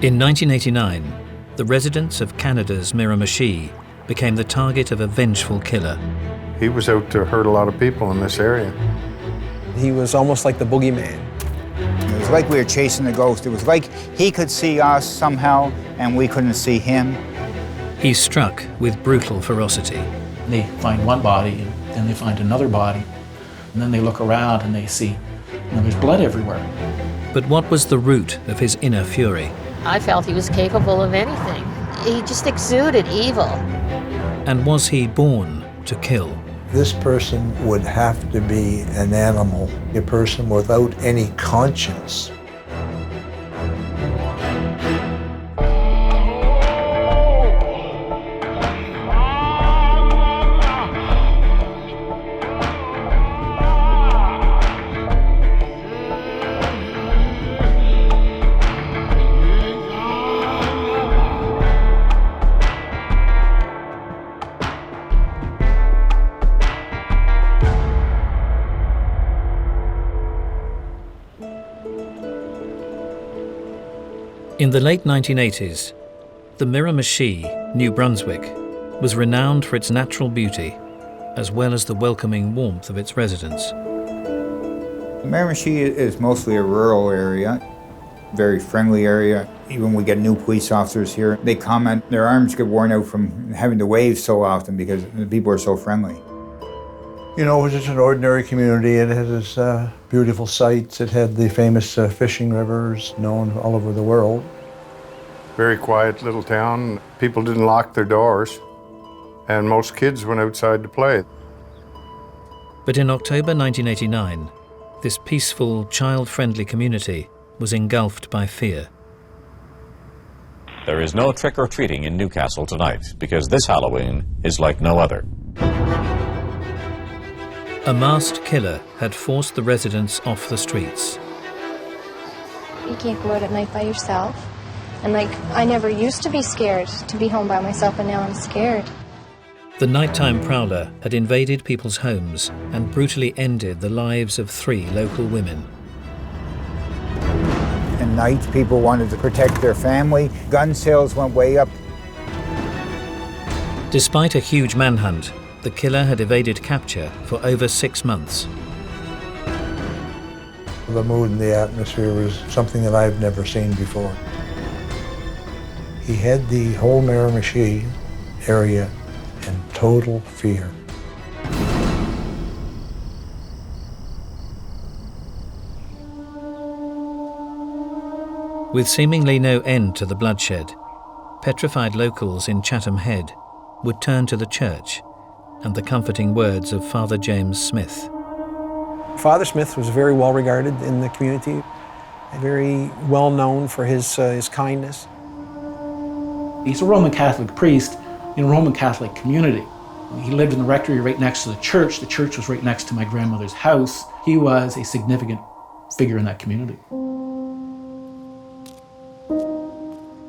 In 1989, the residents of Canada's Miramichi became the target of a vengeful killer. He was out to hurt a lot of people in this area. He was almost like the boogeyman. It was like we were chasing a ghost. It was like he could see us somehow and we couldn't see him. He struck with brutal ferocity. They find one body, and then they find another body, and then they look around and they see, there's blood everywhere. But what was the root of his inner fury? I felt he was capable of anything. He just exuded evil. And was he born to kill? This person would have to be an animal, a person without any conscience. In the late 1980s, the Miramichi, New Brunswick, was renowned for its natural beauty, as well as the welcoming warmth of its residents. Miramichi is mostly a rural area, very friendly area. Even we get new police officers here, they comment their arms get worn out from having to wave so often because the people are so friendly. You know, it was just an ordinary community. It had its beautiful sights. It had the famous fishing rivers known all over the world. Very quiet little town. People didn't lock their doors, and most kids went outside to play. But in October 1989, this peaceful, child-friendly community was engulfed by fear. There is no trick-or-treating in Newcastle tonight because this Halloween is like no other. A masked killer had forced the residents off the streets. You can't go out at night by yourself. And I never used to be scared to be home by myself, and now I'm scared. The nighttime prowler had invaded people's homes and brutally ended the lives of 3 local women. At night, people wanted to protect their family. Gun sales went way up. Despite a huge manhunt, the killer had evaded capture for over 6 months. The mood and the atmosphere was something that I've never seen before. He had the whole Miramichi area in total fear. With seemingly no end to the bloodshed, petrified locals in Chatham Head would turn to the church and the comforting words of Father James Smith. Father Smith was very well regarded in the community, very well known for his kindness. He's a Roman Catholic priest in a Roman Catholic community. He lived in the rectory right next to the church. The church was right next to my grandmother's house. He was a significant figure in that community.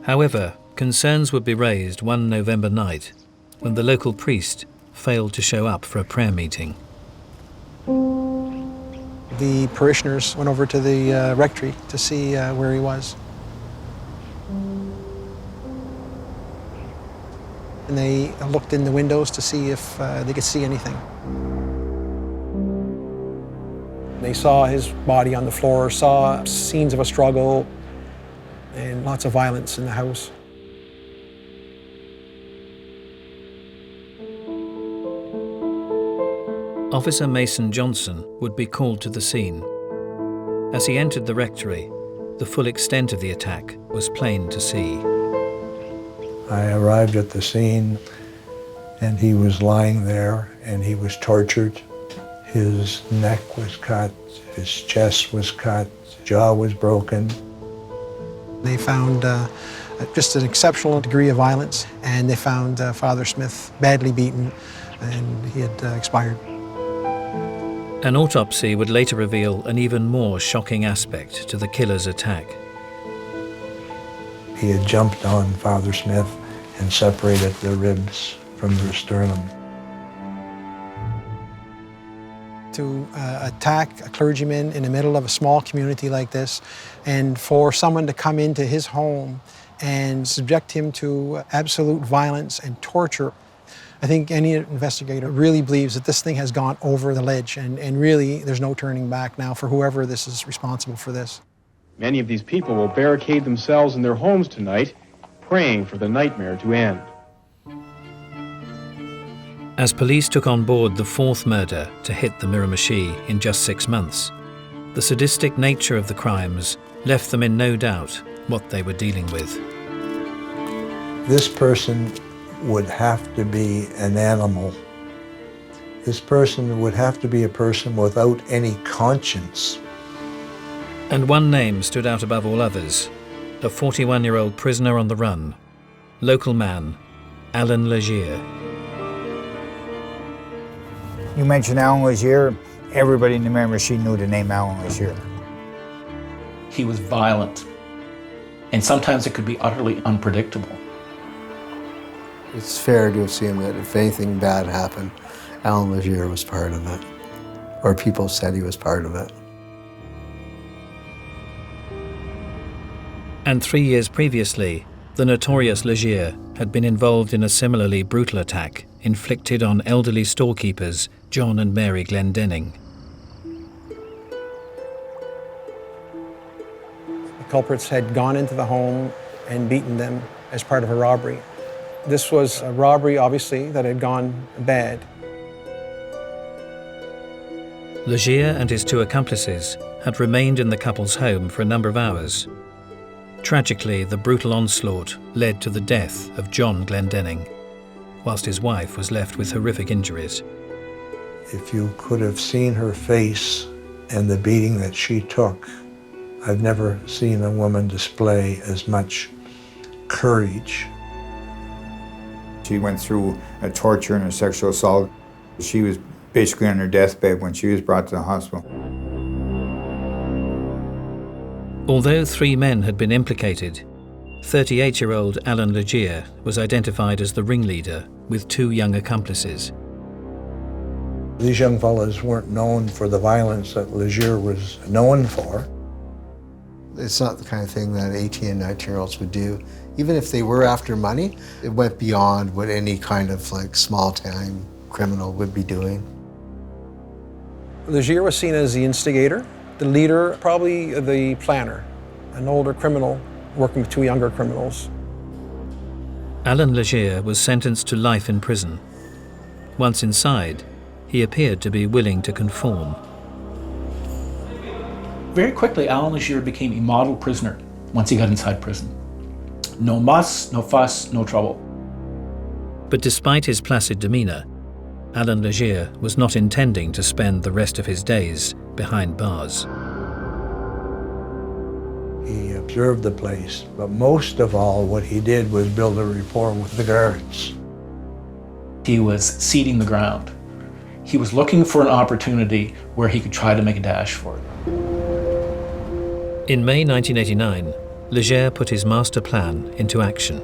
However, concerns would be raised one November night when the local priest failed to show up for a prayer meeting. The parishioners went over to the rectory to see where he was. And they looked in the windows to see if they could see anything. They saw his body on the floor, saw scenes of a struggle, and lots of violence in the house. Officer Mason Johnson would be called to the scene. As he entered the rectory, the full extent of the attack was plain to see. I arrived at the scene, and he was lying there, and he was tortured. His neck was cut, his chest was cut, his jaw was broken. They found just an exceptional degree of violence, and they found Father Smith badly beaten, and he had expired. An autopsy would later reveal an even more shocking aspect to the killer's attack. He had jumped on Father Smith and separated the ribs from the sternum. to attack a clergyman in the middle of a small community like this, and for someone to come into his home and subject him to absolute violence and torture. I think any investigator really believes that this thing has gone over the ledge, and really there's no turning back now for whoever this is responsible for this. Many of these people will barricade themselves in their homes tonight, praying for the nightmare to end. As police took on board the fourth murder to hit the Miramichi in just 6 months, the sadistic nature of the crimes left them in no doubt what they were dealing with. This person would have to be an animal. This person would have to be a person without any conscience. And one name stood out above all others, a 41-year-old prisoner on the run, local man, Allan Legere. You mentioned Allan Legere, everybody in the Miramichi knew the name Allan Legere. He was violent, and sometimes it could be utterly unpredictable. It's fair to assume that if anything bad happened, Allan Legere was part of it, or people said he was part of it. And 3 years previously, the notorious Legere had been involved in a similarly brutal attack inflicted on elderly storekeepers John and Mary Glendenning. The culprits had gone into the home and beaten them as part of a robbery. This was a robbery, obviously, that had gone bad. Legere and his 2 accomplices had remained in the couple's home for a number of hours. Tragically, the brutal onslaught led to the death of John Glendenning, whilst his wife was left with horrific injuries. If you could have seen her face and the beating that she took, I've never seen a woman display as much courage. She went through a torture and a sexual assault. She was basically on her deathbed when she was brought to the hospital. Although 3 men had been implicated, 38-year-old Allan Legere was identified as the ringleader with 2 young accomplices. These young fellas weren't known for the violence that Legere was known for. It's not the kind of thing that 18 and 19-year-olds would do. Even if they were after money, it went beyond what any kind of small-time criminal would be doing. Legere was seen as the instigator, the leader, probably the planner, an older criminal working with 2 younger criminals. Allan Legere was sentenced to life in prison. Once inside, he appeared to be willing to conform. Very quickly, Allan Legere became a model prisoner once he got inside prison. No muss, no fuss, no trouble. But despite his placid demeanour, Allan Legere was not intending to spend the rest of his days behind bars. He observed the place, but most of all, what he did was build a rapport with the guards. He was seeding the ground. He was looking for an opportunity where he could try to make a dash for it. In May 1989, Legere put his master plan into action.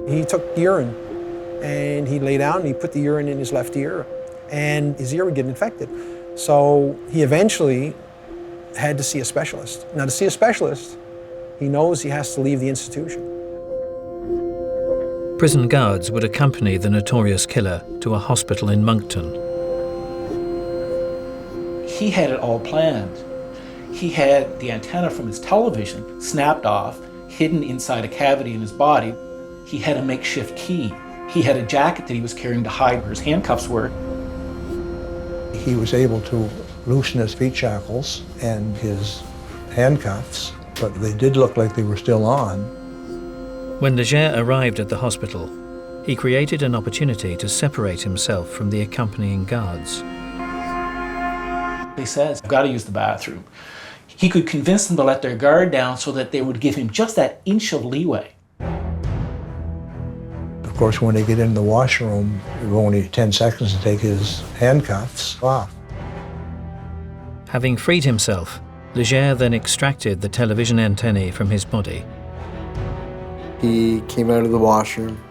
He took urine and he lay down and he put the urine in his left ear, and his ear would get infected. So he eventually had to see a specialist. Now, to see a specialist, he knows he has to leave the institution. Prison guards would accompany the notorious killer to a hospital in Moncton. He had it all planned. He had the antenna from his television snapped off, hidden inside a cavity in his body. He had a makeshift key. He had a jacket that he was carrying to hide where his handcuffs were. He was able to loosen his feet shackles and his handcuffs, but they did look like they were still on. When Legere arrived at the hospital, he created an opportunity to separate himself from the accompanying guards. He says, I've got to use the bathroom. He could convince them to let their guard down so that they would give him just that inch of leeway. Of course, when they get in the washroom, it was only 10 seconds to take his handcuffs off. Having freed himself, Legere then extracted the television antennae from his body. He came out of the washroom,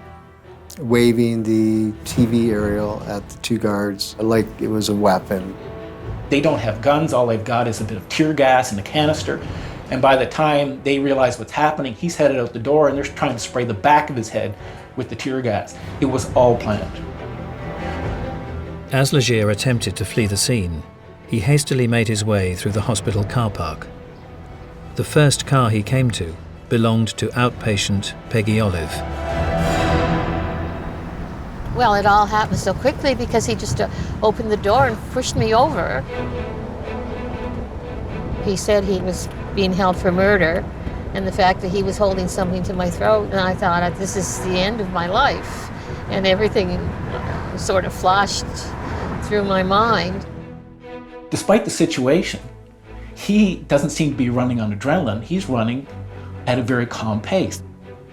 waving the TV aerial at the two guards like it was a weapon. They don't have guns, all they've got is a bit of tear gas and a canister. And by the time they realize what's happening, he's headed out the door and they're trying to spray the back of his head with the tear gas. It was all planned. As Legere attempted to flee the scene, he hastily made his way through the hospital car park. The first car he came to belonged to outpatient Peggy Olive. Well, it all happened so quickly because he just opened the door and pushed me over. He said he was being held for murder, and the fact that he was holding something to my throat, and I thought, this is the end of my life. And everything sort of flashed through my mind. Despite the situation, he doesn't seem to be running on adrenaline. He's running at a very calm pace.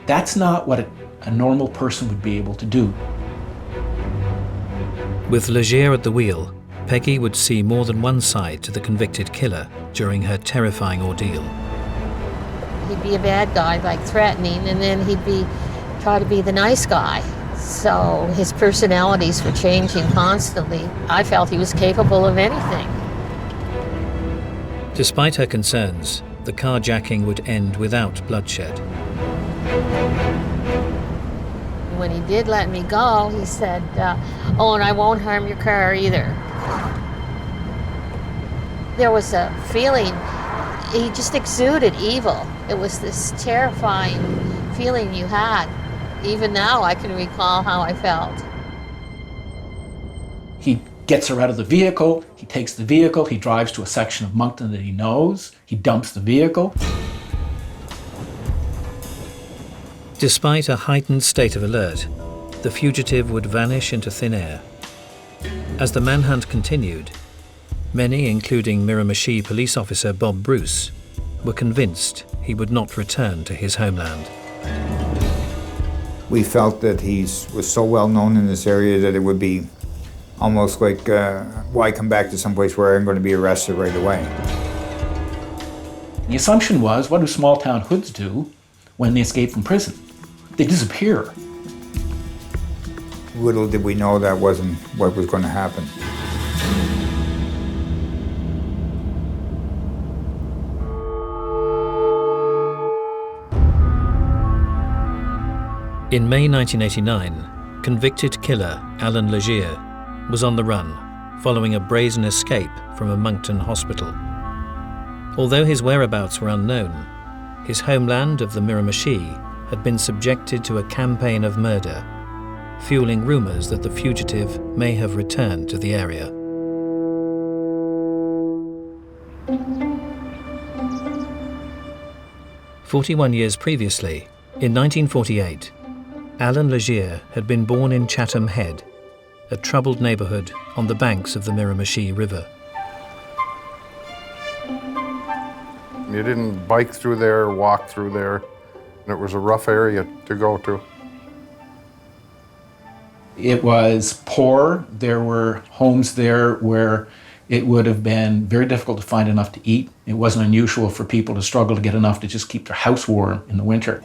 That's not what a normal person would be able to do. With Legere at the wheel, Peggy would see more than one side to the convicted killer during her terrifying ordeal. He'd be a bad guy, like threatening, and then he'd try to be the nice guy. So his personalities were changing constantly. I felt he was capable of anything. Despite her concerns, the carjacking would end without bloodshed. When he did let me go, he said, oh, and I won't harm your car either. There was a feeling, he just exuded evil. It was this terrifying feeling you had. Even now, I can recall how I felt. He gets her out of the vehicle, he takes the vehicle, he drives to a section of Moncton that he knows, he dumps the vehicle. Despite a heightened state of alert, the fugitive would vanish into thin air. As the manhunt continued, many, including Miramichi police officer Bob Bruce, were convinced he would not return to his homeland. We felt that he was so well known in this area that it would be almost like, why come back to someplace where I'm going to be arrested right away? The assumption was, what do small town hoods do when they escape from prison? They disappear. Little did we know that wasn't what was going to happen. In May 1989, convicted killer Allan Legere was on the run following a brazen escape from a Moncton hospital. Although his whereabouts were unknown, his homeland of the Miramichi had been subjected to a campaign of murder, fueling rumours that the fugitive may have returned to the area. "41 years previously, in 1948, Allan Legere had been born in Chatham Head, a troubled neighbourhood on the banks of the Miramichi River. You didn't bike through there or walk through there, and it was a rough area to go to. It was poor. There were homes there where it would have been very difficult to find enough to eat. It wasn't unusual for people to struggle to get enough to just keep their house warm in the winter.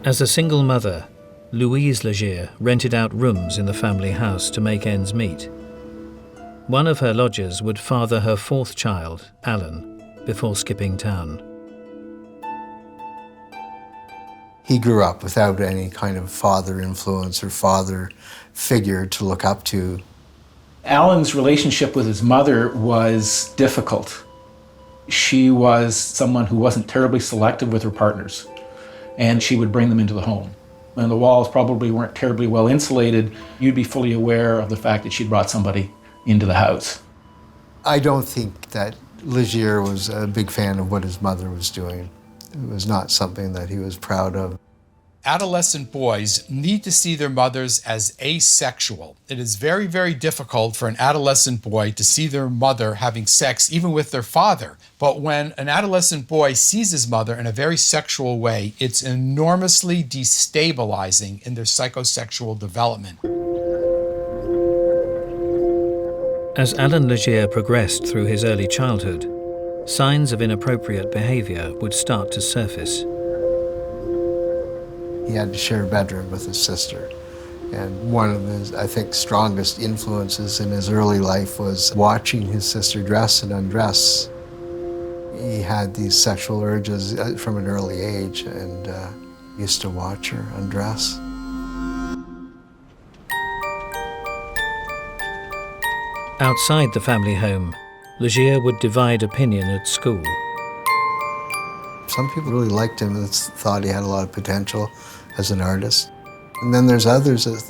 As a single mother, Louise Legere rented out rooms in the family house to make ends meet. One of her lodgers would father her fourth child, Allan, before skipping town. He grew up without any kind of father influence or father figure to look up to. Allan's relationship with his mother was difficult. She was someone who wasn't terribly selective with her partners, and she would bring them into the home. And the walls probably weren't terribly well insulated. You'd be fully aware of the fact that she'd brought somebody into the house. I don't think that Legere was a big fan of what his mother was doing. It was not something that he was proud of. Adolescent boys need to see their mothers as asexual. It is very, very difficult for an adolescent boy to see their mother having sex, even with their father. But when an adolescent boy sees his mother in a very sexual way, it's enormously destabilizing in their psychosexual development. As Allan Legere progressed through his early childhood, signs of inappropriate behaviour would start to surface. He had to share a bedroom with his sister. And one of his, I think, strongest influences in his early life was watching his sister dress and undress. He had these sexual urges from an early age and used to watch her undress. Outside the family home, Legere would divide opinion at school. Some people really liked him and thought he had a lot of potential as an artist. And then there's others that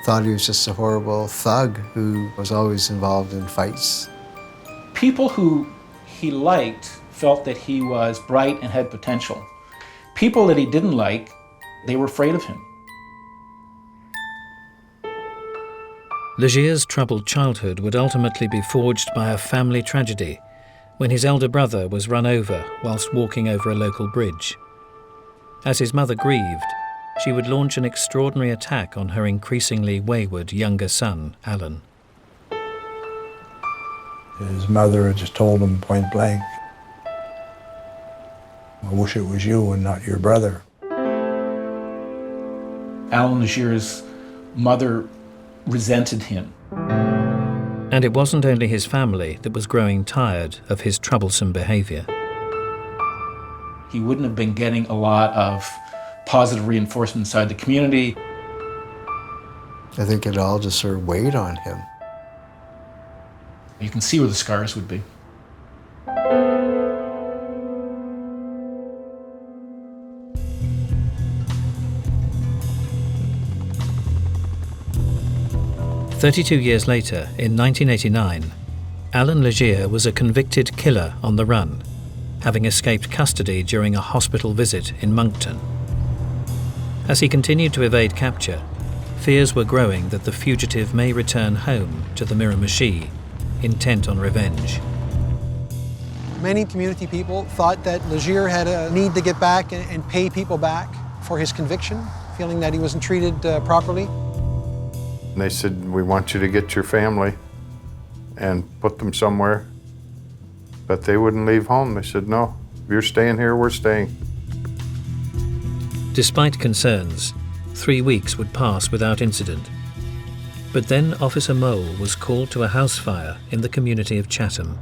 thought he was just a horrible thug who was always involved in fights. People who he liked felt that he was bright and had potential. People that he didn't like, they were afraid of him. Legere's troubled childhood would ultimately be forged by a family tragedy when his elder brother was run over whilst walking over a local bridge. As his mother grieved, she would launch an extraordinary attack on her increasingly wayward younger son, Allan. His mother had just told him point blank, "I wish it was you and not your brother." Allan Legere's mother resented him. And it wasn't only his family that was growing tired of his troublesome behaviour. He wouldn't have been getting a lot of positive reinforcement inside the community. I think it all just sort of weighed on him. You can see where the scars would be. "32 years later, in 1989, Allan Legere was a convicted killer on the run, having escaped custody during a hospital visit in Moncton. As he continued to evade capture, fears were growing that the fugitive may return home to the Miramichi, intent on revenge. Many community people thought that Legere had a need to get back and pay people back for his conviction, feeling that he wasn't treated properly. And they said, "We want you to get your family and put them somewhere." But they wouldn't leave home. They said, "No, if you're staying here, we're staying." Despite concerns, 3 weeks would pass without incident. But then Officer Mole was called to a house fire in the community of Chatham.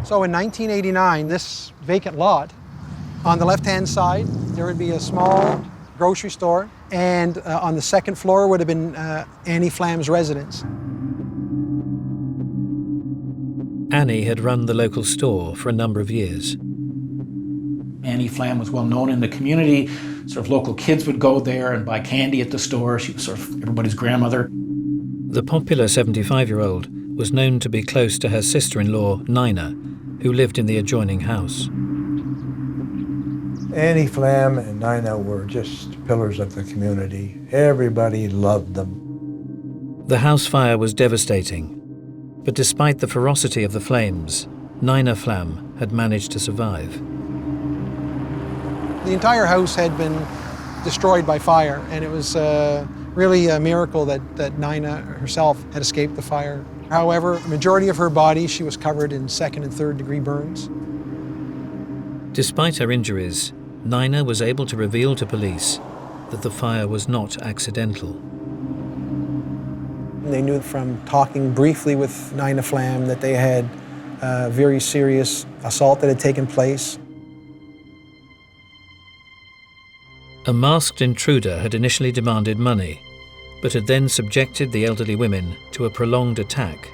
So in 1989, this vacant lot, on the left-hand side, there would be a small grocery store, and on the second floor would have been Annie Flam's residence. Annie had run the local store for a number of years. Annie Flam was well known in the community. Sort of local kids would go there and buy candy at the store. She was sort of everybody's grandmother. The popular 75-year-old was known to be close to her sister-in-law, Nina, who lived in the adjoining house. Annie Flam and Nina were just pillars of the community. Everybody loved them. The house fire was devastating, but despite the ferocity of the flames, Nina Flam had managed to survive. The entire house had been destroyed by fire, and it was really a miracle that Nina herself had escaped the fire. However, a majority of her body, she was covered in 2nd and 3rd degree burns. Despite her injuries, Nina was able to reveal to police that the fire was not accidental. They knew from talking briefly with Nina Flam that they had a very serious assault that had taken place. A masked intruder had initially demanded money, but had then subjected the elderly women to a prolonged attack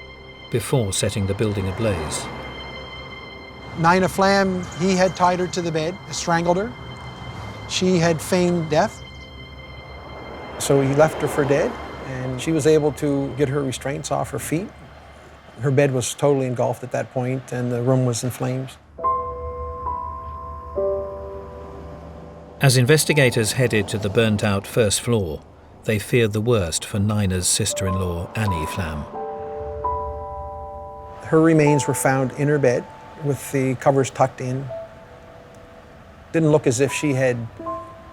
before setting the building ablaze. Nina Flam, he had tied her to the bed, strangled her. She had feigned death. So he left her for dead, and she was able to get her restraints off her feet. Her bed was totally engulfed at that point, and the room was in flames. As investigators headed to the burnt-out first floor, they feared the worst for Nina's sister-in-law, Annie Flam. Her remains were found in her bed with the covers tucked in. Didn't look as if she had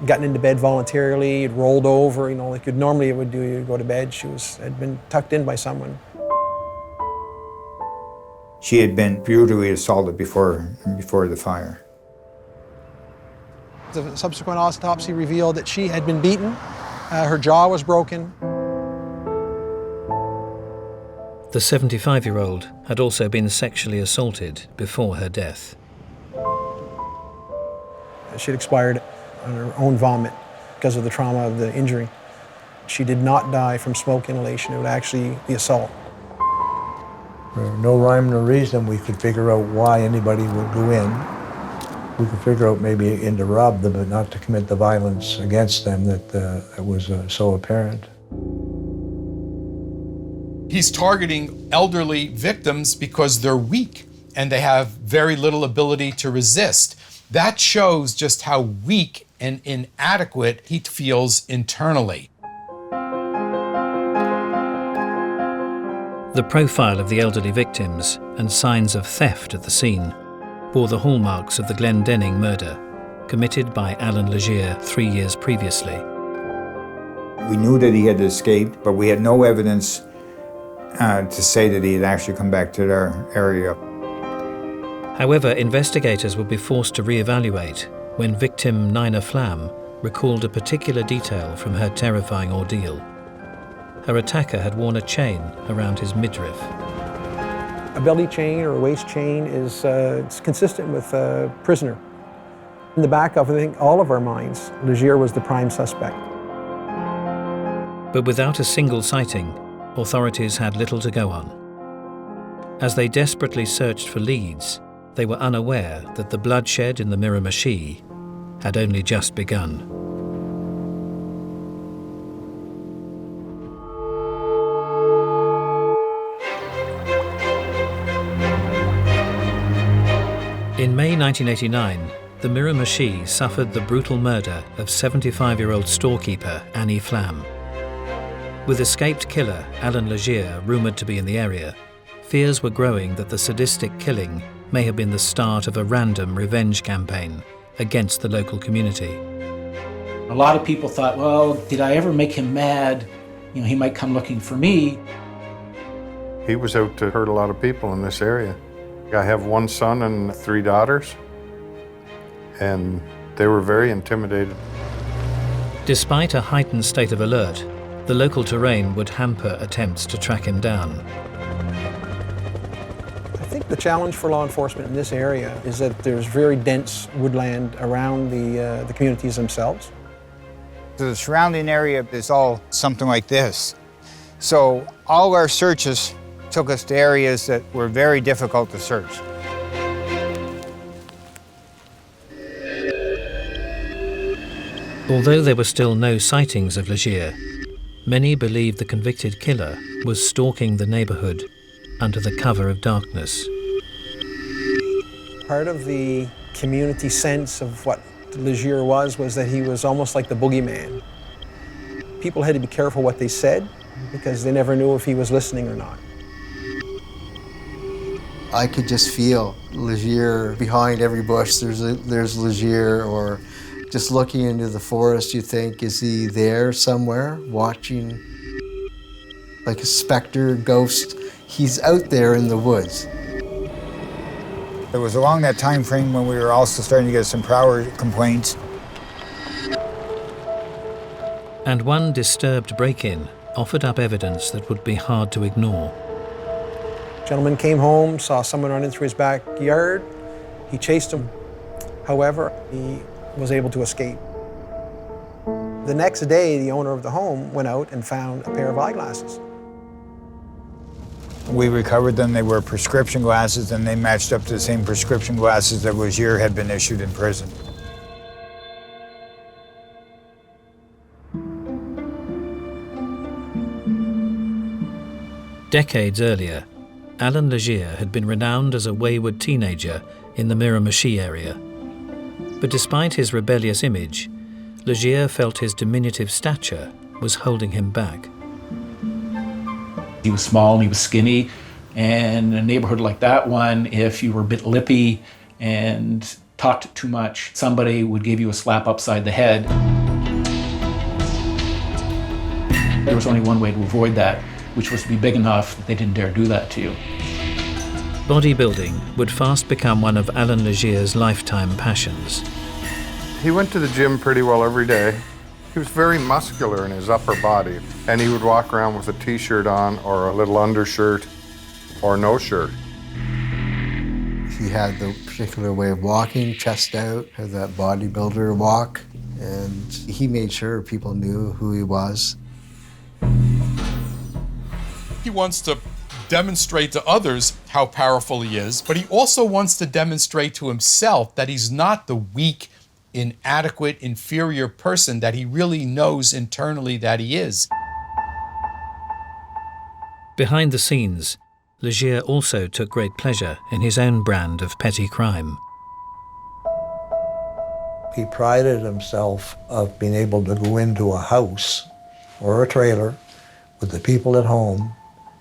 gotten into bed voluntarily, rolled over, like normally it would do, you go to bed. She had been tucked in by someone. She had been brutally assaulted before the fire. The subsequent autopsy revealed that she had been beaten, her jaw was broken. The 75-year-old had also been sexually assaulted before her death. She'd expired on her own vomit because of the trauma of the injury. She did not die from smoke inhalation, it was actually the assault. For no rhyme nor reason, we could figure out why anybody would go in. We could figure out maybe in to rob them, but not to commit the violence against them that was so apparent. He's targeting elderly victims because they're weak and they have very little ability to resist. That shows just how weak and inadequate he feels internally. The profile of the elderly victims and signs of theft at the scene bore the hallmarks of the Glendenning murder, committed by Allan Legere 3 years previously. We knew that he had escaped, but we had no evidence to say that he had actually come back to our area. However, investigators would be forced to reevaluate when victim Nina Flam recalled a particular detail from her terrifying ordeal. Her attacker had worn a chain around his midriff. A belly chain or a waist chain is it's consistent with a prisoner. In the back of, I think, all of our minds, Legere was the prime suspect. But without a single sighting, authorities had little to go on. As they desperately searched for leads, they were unaware that the bloodshed in the Miramichi had only just begun. In May 1989, the Miramichi suffered the brutal murder of 75-year-old storekeeper Annie Flam. With escaped killer Allan Legere rumoured to be in the area, fears were growing that the sadistic killing may have been the start of a random revenge campaign against the local community. A lot of people thought, well, did I ever make him mad? You know, he might come looking for me. He was out to hurt a lot of people in this area. I have one son and 3 daughters, and they were very intimidated. Despite a heightened state of alert, the local terrain would hamper attempts to track him down. I think the challenge for law enforcement in this area is that there's very dense woodland around the communities themselves. The surrounding area is all something like this. So all our searches took us to areas that were very difficult to search. Although there were still no sightings of Legere, many believed the convicted killer was stalking the neighbourhood under the cover of darkness. Part of the community sense of what Legere was that he was almost like the boogeyman. People had to be careful what they said because they never knew if he was listening or not. I could just feel Legere behind every bush. There's Legere, or just looking into the forest, you think, is he there somewhere watching like a specter, ghost? He's out there in the woods. It was along that time frame when we were also starting to get some prowler complaints. And one disturbed break-in offered up evidence that would be hard to ignore. Gentleman came home, saw someone running through his backyard. He chased him. However, he was able to escape. The next day, the owner of the home went out and found a pair of eyeglasses. We recovered them. They were prescription glasses, and they matched up to the same prescription glasses that Legere had been issued in prison. Decades earlier, Allan Legere had been renowned as a wayward teenager in the Miramichi area. But despite his rebellious image, Legere felt his diminutive stature was holding him back. He was small and he was skinny, and in a neighborhood like that one, if you were a bit lippy and talked too much, somebody would give you a slap upside the head. There was only one way to avoid that, which was to be big enough that they didn't dare do that to you. Bodybuilding would fast become one of Allan Legere's lifetime passions. He went to the gym pretty well every day. He was very muscular in his upper body, and he would walk around with a t-shirt on or a little undershirt or no shirt. He had the particular way of walking, chest out, had that bodybuilder walk, and he made sure people knew who he was. He wants to demonstrate to others how powerful he is, but he also wants to demonstrate to himself that he's not the weak, inadequate, inferior person that he really knows internally that he is. Behind the scenes, Legere also took great pleasure in his own brand of petty crime. He prided himself of being able to go into a house or a trailer with the people at home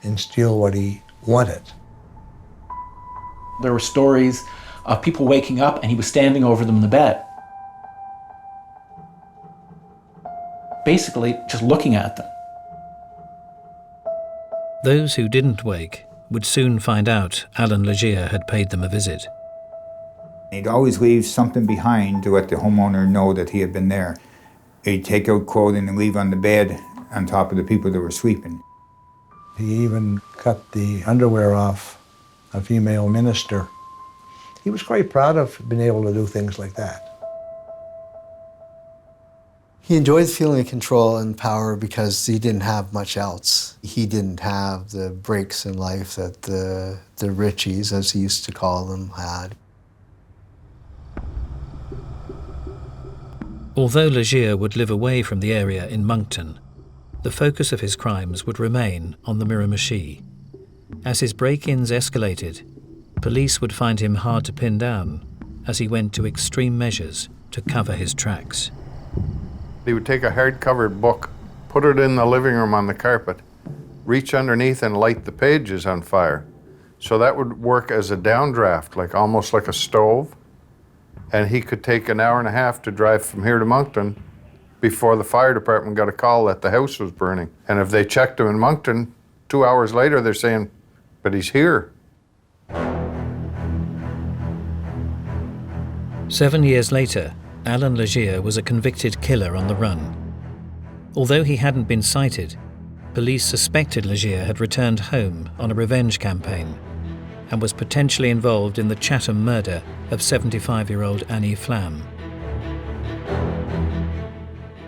and steal what he wanted. There were stories of people waking up and he was standing over them in the bed, basically just looking at them. Those who didn't wake would soon find out Allan Legere had paid them a visit. He'd always leave something behind to let the homeowner know that he had been there. He'd take out clothing and leave on the bed on top of the people that were sleeping. He even cut the underwear off a female minister. He was quite proud of being able to do things like that. He enjoyed feeling control and power because he didn't have much else. He didn't have the breaks in life that the Richies, as he used to call them, had. Although Legere would live away from the area in Moncton, the focus of his crimes would remain on the Miramichi. As his break-ins escalated, police would find him hard to pin down as he went to extreme measures to cover his tracks. He would take a hard-covered book, put it in the living room on the carpet, reach underneath and light the pages on fire. So that would work as a downdraft, almost like a stove. And he could take an hour and a half to drive from here to Moncton before the fire department got a call that the house was burning. And if they checked him in Moncton, 2 hours later, they're saying, but he's here. 7 years later, Allan Legere was a convicted killer on the run. Although he hadn't been cited, police suspected Legere had returned home on a revenge campaign and was potentially involved in the Chatham murder of 75-year-old Annie Flam.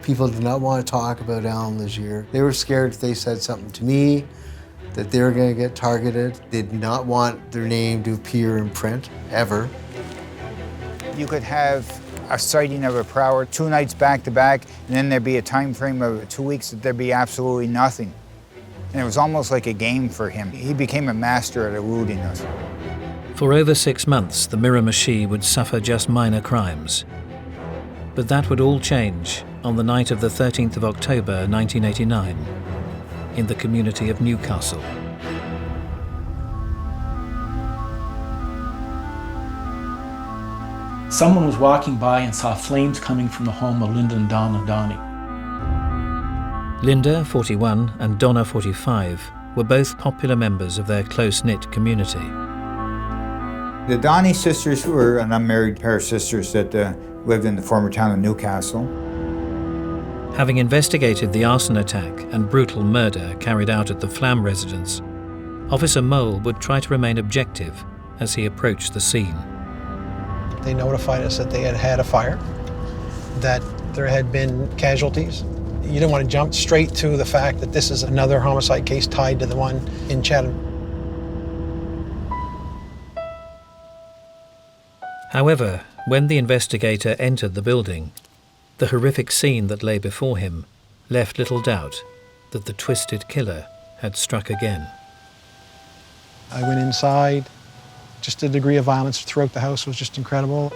People did not want to talk about Allan Legere. They were scared if they said something to me that they were going to get targeted. They did not want their name to appear in print, ever. You could have a sighting of a prowler 2 nights back to back, and then there'd be a time frame of 2 weeks that there'd be absolutely nothing. And it was almost like a game for him. He became a master at eluding us. For over 6 months, the Miramichi would suffer just minor crimes. But that would all change on the night of the 13th of October 1989 in the community of Newcastle. Someone was walking by and saw flames coming from the home of Linda and Donnie. Linda, 41, and Donna, 45, were both popular members of their close-knit community. The Donnie sisters were an unmarried pair of sisters that lived in the former town of Newcastle. Having investigated the arson attack and brutal murder carried out at the Flam residence, Officer Mole would try to remain objective as he approached the scene. They notified us that they had had a fire, that there had been casualties. You didn't want to jump straight to the fact that this is another homicide case tied to the one in Chatham. However, when the investigator entered the building, the horrific scene that lay before him left little doubt that the twisted killer had struck again. I went inside. Just the degree of violence throughout the house was just incredible.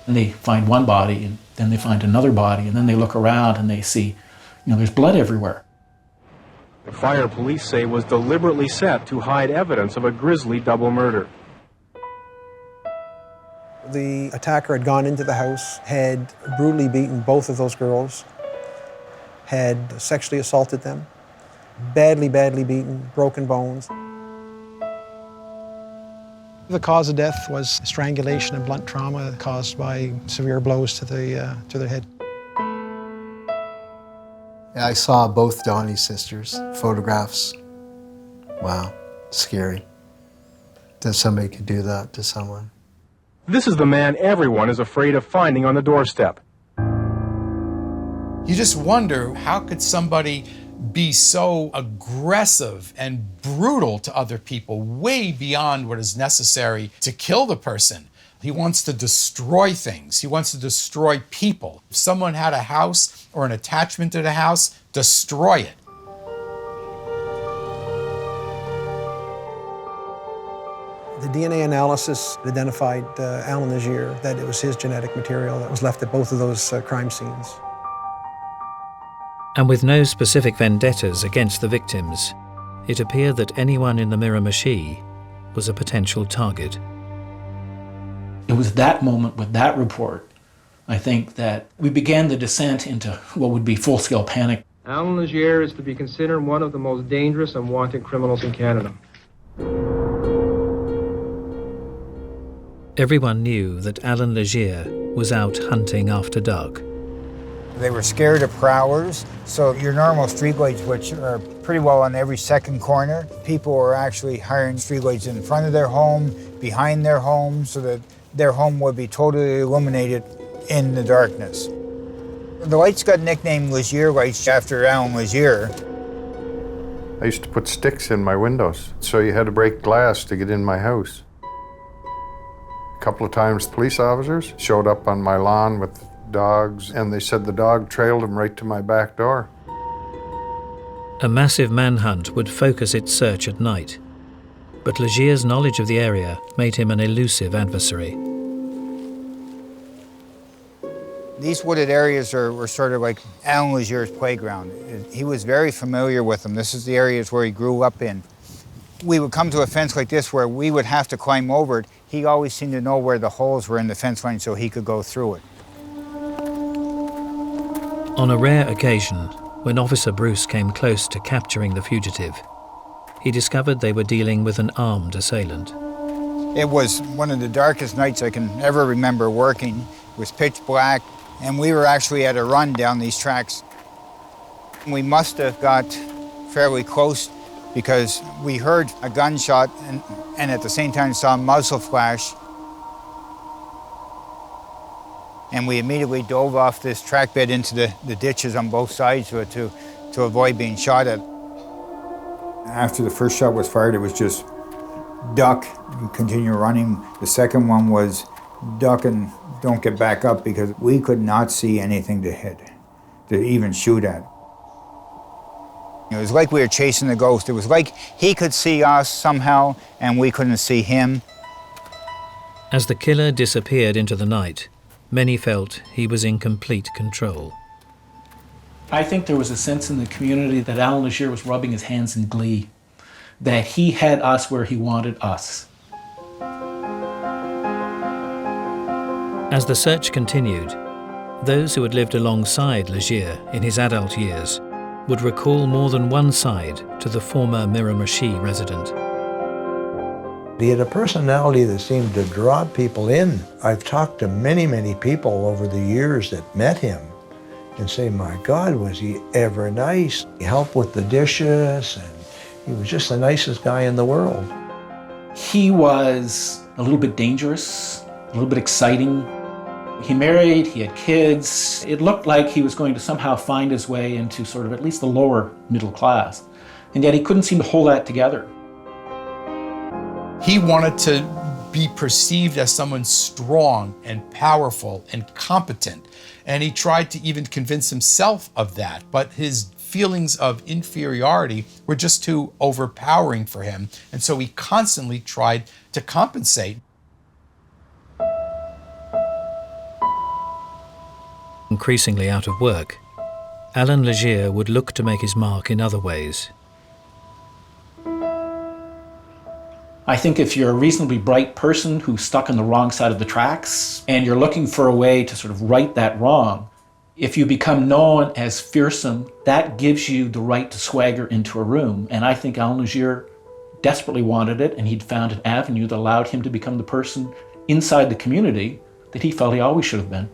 And they find one body, and then they find another body, and then they look around and they see, there's blood everywhere. The fire, police say, was deliberately set to hide evidence of a grisly double murder. The attacker had gone into the house, had brutally beaten both of those girls, had sexually assaulted them, badly, badly beaten, broken bones. The cause of death was strangulation and blunt trauma caused by severe blows to the head. I saw both Donnie's sisters, photographs. Wow, scary that somebody could do that to someone. This is the man everyone is afraid of finding on the doorstep. You just wonder, how could somebody be so aggressive and brutal to other people, way beyond what is necessary to kill the person? He wants to destroy things. He wants to destroy people. If someone had a house or an attachment to the house, destroy it. The DNA analysis identified Allan Legere, that it was his genetic material that was left at both of those crime scenes. And with no specific vendettas against the victims, it appeared that anyone in the Miramichi was a potential target. It was that moment with that report, I think, that we began the descent into what would be full-scale panic. Allan Legere is to be considered one of the most dangerous and wanted criminals in Canada. Everyone knew that Allan Legere was out hunting after dark. They were scared of prowlers, so your normal streetlights, which are pretty well on every second corner, people were actually hiring streetlights in front of their home, behind their home, so that their home would be totally illuminated in the darkness. The lights got nicknamed Legere lights after Allan Legere. I used to put sticks in my windows, so you had to break glass to get in my house. A couple of times police officers showed up on my lawn with dogs, and they said the dog trailed them right to my back door. A massive manhunt would focus its search at night, but Legere's knowledge of the area made him an elusive adversary. These wooded areas were sort of like Allan Legere's playground. He was very familiar with them. This is the areas where he grew up in. We would come to a fence like this where we would have to climb over it. He always seemed to know where the holes were in the fence line so he could go through it. On a rare occasion, when Officer Bruce came close to capturing the fugitive, he discovered they were dealing with an armed assailant. It was one of the darkest nights I can ever remember working. It was pitch black, and we were actually at a run down these tracks. We must have got fairly close because we heard a gunshot and at the same time saw a muzzle flash. And we immediately dove off this track bed into the ditches on both sides of it to avoid being shot at. After the first shot was fired, it was just duck and continue running. The second one was duck and don't get back up because we could not see anything to hit, to even shoot at. It was like we were chasing a ghost. It was like he could see us somehow and we couldn't see him. As the killer disappeared into the night, many felt he was in complete control. I think there was a sense in the community that Allan Legere was rubbing his hands in glee, that he had us where he wanted us. As the search continued, those who had lived alongside Legere in his adult years would recall more than one side to the former Miramichi resident. He had a personality that seemed to draw people in. I've talked to many, many people over the years that met him and say, my God, was he ever nice. He helped with the dishes, and he was just the nicest guy in the world. He was a little bit dangerous, a little bit exciting. He married, he had kids. It looked like he was going to somehow find his way into sort of at least the lower middle class. And yet he couldn't seem to hold that together. He wanted to be perceived as someone strong and powerful and competent. And he tried to even convince himself of that. But his feelings of inferiority were just too overpowering for him. And so he constantly tried to compensate. Increasingly out of work, Allan Legere would look to make his mark in other ways. I think if you're a reasonably bright person who's stuck on the wrong side of the tracks and you're looking for a way to sort of right that wrong, if you become known as fearsome, that gives you the right to swagger into a room. And I think Allan Legere desperately wanted it, and he'd found an avenue that allowed him to become the person inside the community that he felt he always should have been.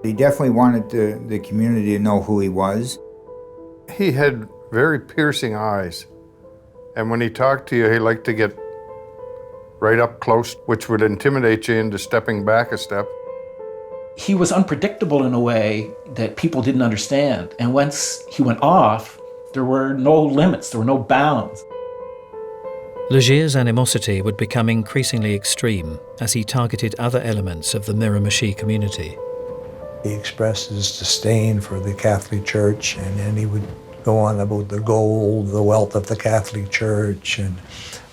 He definitely wanted the community to know who he was. He had very piercing eyes. And when he talked to you, he liked to get right up close, which would intimidate you into stepping back a step. He was unpredictable in a way that people didn't understand. And once he went off, there were no limits, there were no bounds. Legere's animosity would become increasingly extreme as he targeted other elements of the Miramichi community. He expressed his disdain for the Catholic Church, and then he would go on about the gold, the wealth of the Catholic Church, and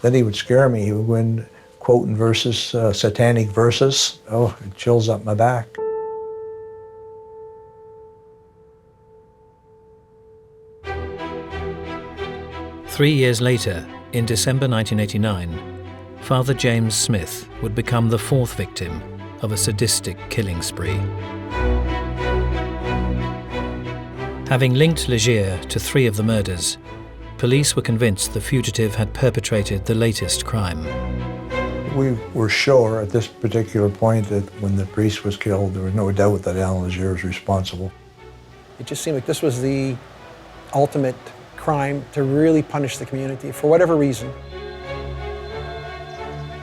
then he would scare me. He would go in quoting verses, satanic verses. Oh, it chills up my back. Three years later, in December 1989, Father James Smith would become the fourth victim of a sadistic killing spree. Having linked Legere to 3 of the murders, police were convinced the fugitive had perpetrated the latest crime. We were sure at this particular point that when the priest was killed, there was no doubt that Allan Legere was responsible. It just seemed like this was the ultimate crime to really punish the community for whatever reason.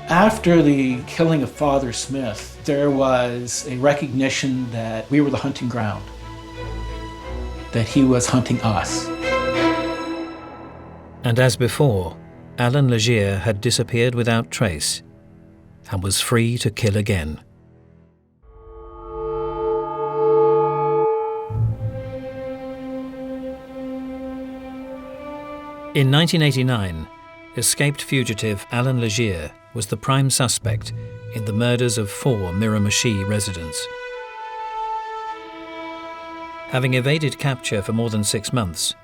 After the killing of Father Smith, there was a recognition that we were the hunting ground, that he was hunting us. And as before, Allan Legere had disappeared without trace and was free to kill again. In 1989, escaped fugitive Allan Legere was the prime suspect in the murders of 4 Miramichi residents. Having evaded capture for more than 6 months,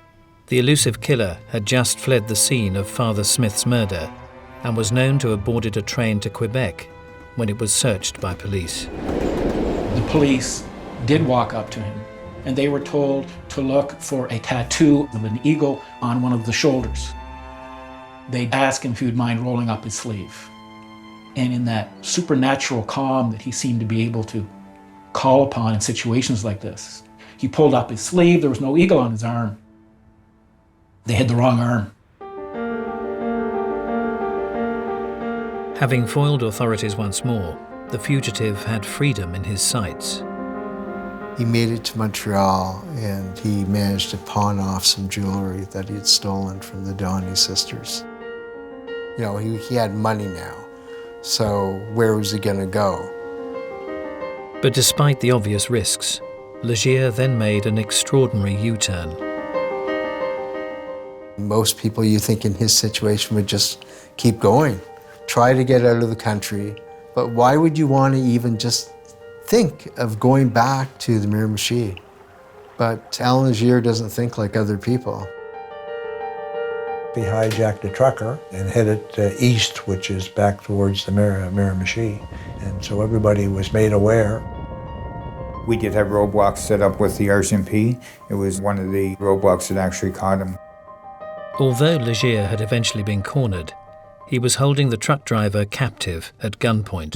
the elusive killer had just fled the scene of Father Smith's murder and was known to have boarded a train to Quebec when it was searched by police. The police did walk up to him, and they were told to look for a tattoo of an eagle on one of the shoulders. They asked him if he would mind rolling up his sleeve. And in that supernatural calm that he seemed to be able to call upon in situations like this, he pulled up his sleeve. There was no eagle on his arm. They had the wrong arm. Having foiled authorities once more, the fugitive had freedom in his sights. He made it to Montreal, and he managed to pawn off some jewelry that he had stolen from the Donnie sisters. You know, he had money now, so where was he going to go? But despite the obvious risks, Legere then made an extraordinary U-turn. Most people, you think, in his situation would just keep going, try to get out of the country, but why would you want to even just think of going back to the Miramichi? But Allan Legere doesn't think like other people. He hijacked a trucker and headed east, which is back towards the Miramichi. And so everybody was made aware. We did have roadblocks set up with the RCMP. It was one of the roadblocks that actually caught him. Although Legere had eventually been cornered, he was holding the truck driver captive at gunpoint.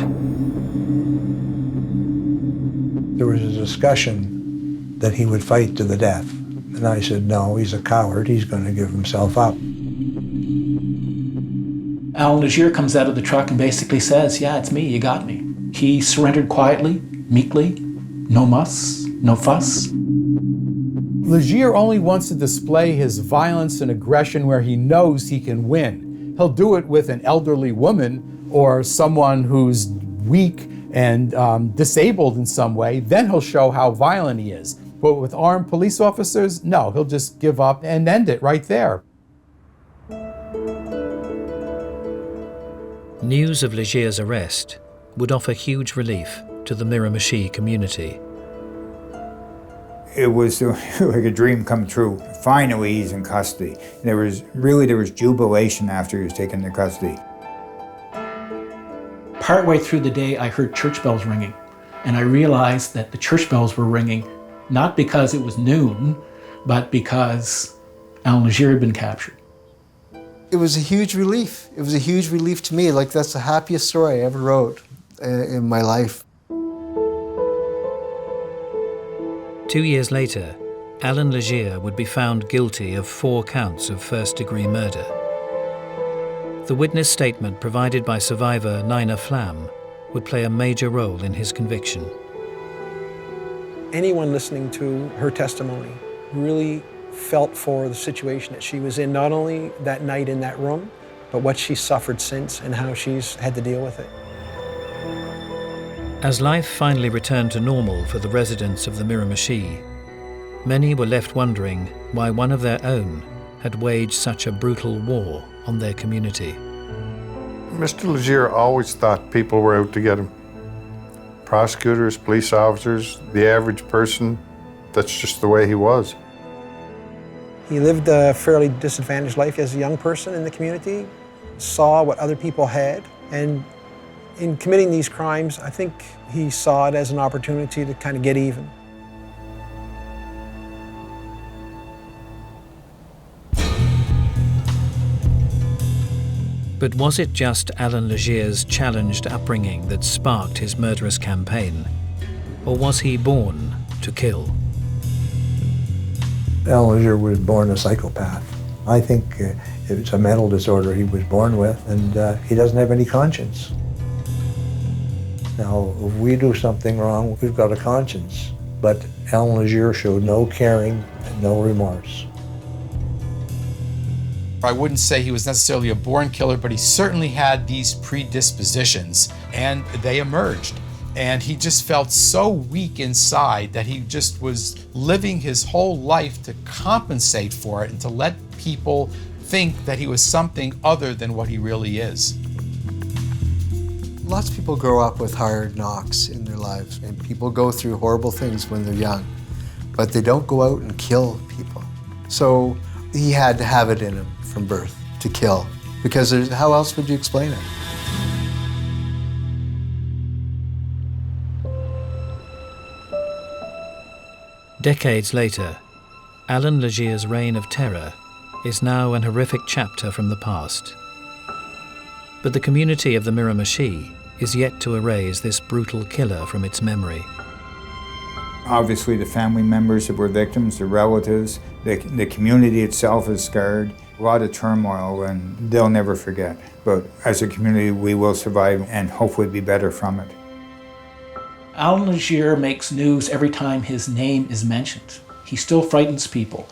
There was a discussion that he would fight to the death. And I said, no, he's a coward. He's going to give himself up. Allan Legere comes out of the truck and basically says, yeah, it's me, you got me. He surrendered quietly, meekly, no muss, no fuss. Legere only wants to display his violence and aggression where he knows he can win. He'll do it with an elderly woman or someone who's weak and disabled in some way. Then he'll show how violent he is. But with armed police officers, no, he'll just give up and end it right there. News of Legere's arrest would offer huge relief to the Miramichi community. It was like a dream come true. Finally, he's in custody. There was jubilation after he was taken into custody. Partway through the day, I heard church bells ringing, and I realized that the church bells were ringing not because it was noon, but because Allan Legere had been captured. It was a huge relief. It was a huge relief to me. Like, that's the happiest story I ever wrote in my life. 2 years later, Allan Legere would be found guilty of 4 counts of first-degree murder. The witness statement provided by survivor Nina Flam would play a major role in his conviction. Anyone listening to her testimony really felt for the situation that she was in, not only that night in that room, but what she suffered since and how she's had to deal with it. As life finally returned to normal for the residents of the Miramichi, many were left wondering why one of their own had waged such a brutal war on their community. Mr. Legere always thought people were out to get him. Prosecutors, police officers, the average person, that's just the way he was. He lived a fairly disadvantaged life as a young person in the community, saw what other people had, and in committing these crimes, I think he saw it as an opportunity to kind of get even. But was it just Allan Legere's challenged upbringing that sparked his murderous campaign? Or was he born to kill? Allan Legere was born a psychopath. I think it's a mental disorder he was born with, and he doesn't have any conscience. Now, if we do something wrong, we've got a conscience. But Allan Legere showed no caring and no remorse. I wouldn't say he was necessarily a born killer, but he certainly had these predispositions, and they emerged. And he just felt so weak inside that he just was living his whole life to compensate for it and to let people think that he was something other than what he really is. Lots of people grow up with hard knocks in their lives, and people go through horrible things when they're young, but they don't go out and kill people. So he had to have it in him from birth to kill, because how else would you explain it? Decades later, Allan Legere's reign of terror is now an horrific chapter from the past. But the community of the Miramichi is yet to erase this brutal killer from its memory. Obviously, the family members that were victims, the relatives, the community itself is scarred. A lot of turmoil, and they'll never forget. But as a community, we will survive and hopefully be better from it. Allan Legere makes news every time his name is mentioned. He still frightens people.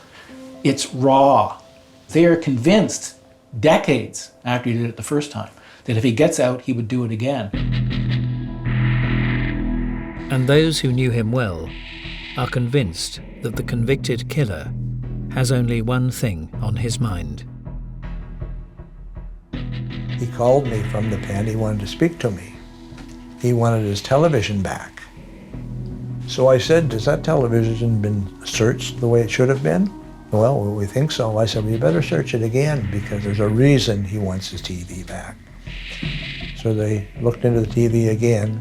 It's raw. They are convinced, decades after he did it the first time, that if he gets out, he would do it again. And those who knew him well are convinced that the convicted killer has only one thing on his mind. He called me from the pen. He wanted to speak to me. He wanted his television back. So I said, has that television been searched the way it should have been? Well, we think so. I said, well, you better search it again, because there's a reason he wants his TV back. So they looked into the TV again,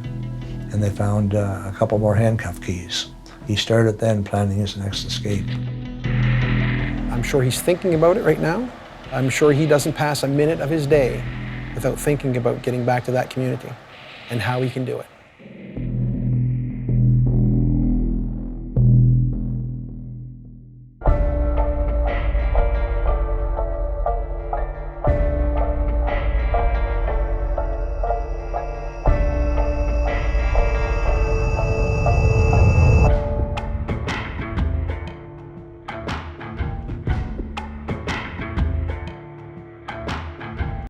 and they found a couple more handcuff keys. He started then planning his next escape. I'm sure he's thinking about it right now. I'm sure he doesn't pass a minute of his day without thinking about getting back to that community and how he can do it.